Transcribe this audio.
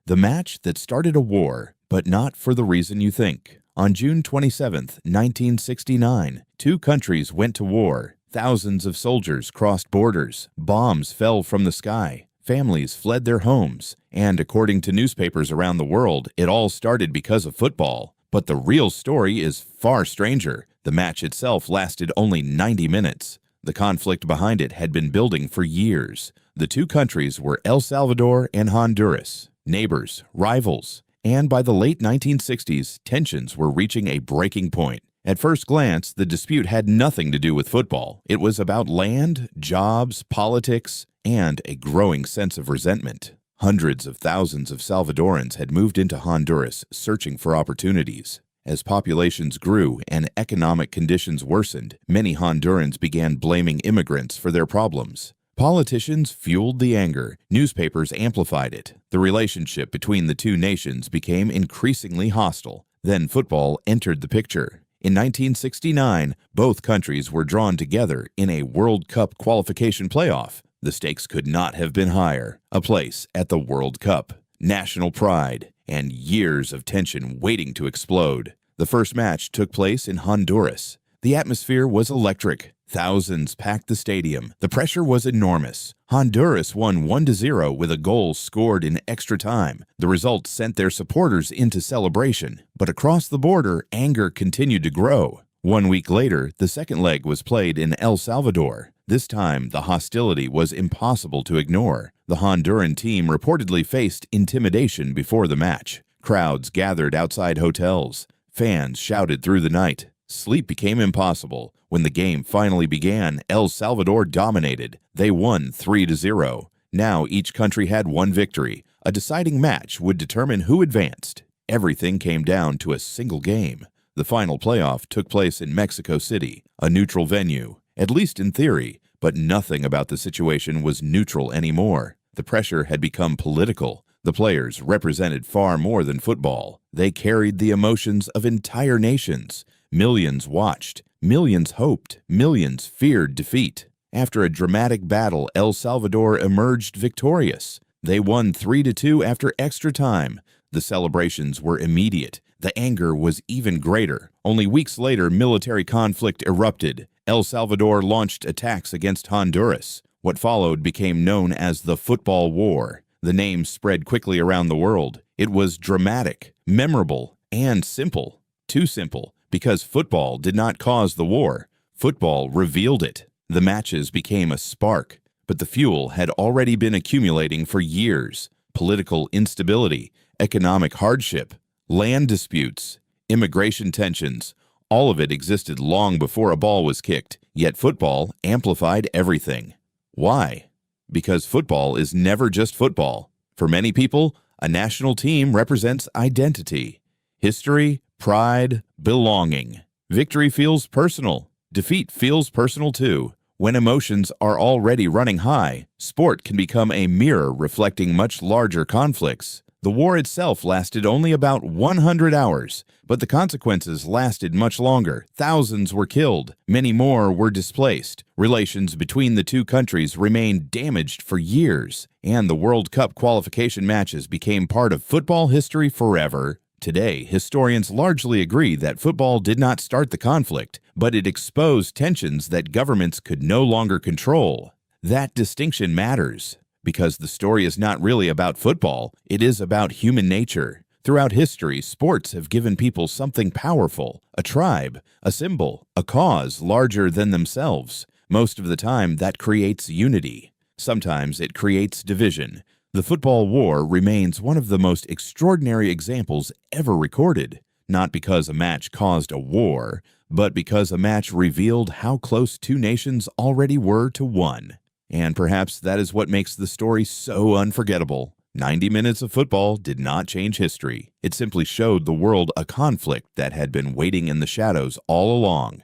The match that started a war, but not for the reason you think. On June 27, 1969, two countries went to war. Thousands of soldiers crossed borders. Bombs fell from the sky. Families fled their homes. And according to newspapers around the world, it all started because of football. But the real story is far stranger. The match itself lasted only 90 minutes. The conflict behind it had been building for years. The two countries were El Salvador and Honduras, neighbors, rivals, and by the late 1960s, tensions were reaching a breaking point. At first glance, the dispute had nothing to do with football. It was about land, jobs, politics, and a growing sense of resentment. Hundreds of thousands of Salvadorans had moved into Honduras searching for opportunities. As populations grew and economic conditions worsened, many Hondurans began blaming immigrants for their problems. Politicians fueled the anger. Newspapers amplified it. The relationship between the two nations became increasingly hostile. Then football entered the picture. In 1969, both countries were drawn together in a World Cup qualification playoff. The stakes could not have been higher. A place at the World Cup, national pride, and years of tension waiting to explode. The first match took place in Honduras. The atmosphere was electric. Thousands packed the stadium. The pressure was enormous. Honduras won 1-0 with a goal scored in extra time. The result sent their supporters into celebration. But across the border, anger continued to grow. 1 week later, the second leg was played in El Salvador. This time, the hostility was impossible to ignore. The Honduran team reportedly faced intimidation before the match. Crowds gathered outside hotels. Fans shouted through the night. Sleep became impossible. When the game finally began, El Salvador dominated. They won 3-0. Now each country had one victory. A deciding match would determine who advanced. Everything came down to a single game. The final playoff took place in Mexico City, a neutral venue, at least in theory, but nothing about the situation was neutral anymore. The pressure had become political. The players represented far more than football. They carried the emotions of entire nations. Millions watched, millions hoped, millions feared defeat. After a dramatic battle, El Salvador emerged victorious. They won 3-2 after extra time. The celebrations were immediate. The anger was even greater. Only weeks later, military conflict erupted. El Salvador launched attacks against Honduras. What followed became known as the Football War. The name spread quickly around the world. It was dramatic, memorable, and simple. Too simple, because football did not cause the war. Football revealed it. The matches became a spark, but the fuel had already been accumulating for years. Political instability, economic hardship, land disputes, immigration tensions, all of it existed long before a ball was kicked, yet football amplified everything. Why? Because football is never just football. For many people, a national team represents identity, history, pride, belonging. Victory feels personal. Defeat feels personal too. When emotions are already running high, sport can become a mirror reflecting much larger conflicts. The war itself lasted only about 100 hours, but the consequences lasted much longer. Thousands were killed. Many more were displaced. Relations between the two countries remained damaged for years, and the World Cup qualification matches became part of football history forever. Today, historians largely agree that football did not start the conflict, but it exposed tensions that governments could no longer control. That distinction matters, because the story is not really about football, it is about human nature. Throughout history, sports have given people something powerful, a tribe, a symbol, a cause larger than themselves. Most of the time, that creates unity. Sometimes it creates division. The football war remains one of the most extraordinary examples ever recorded, not because a match caused a war, but because a match revealed how close two nations already were to one. And perhaps that is what makes the story so unforgettable. 90 minutes of football did not change history. It simply showed the world a conflict that had been waiting in the shadows all along.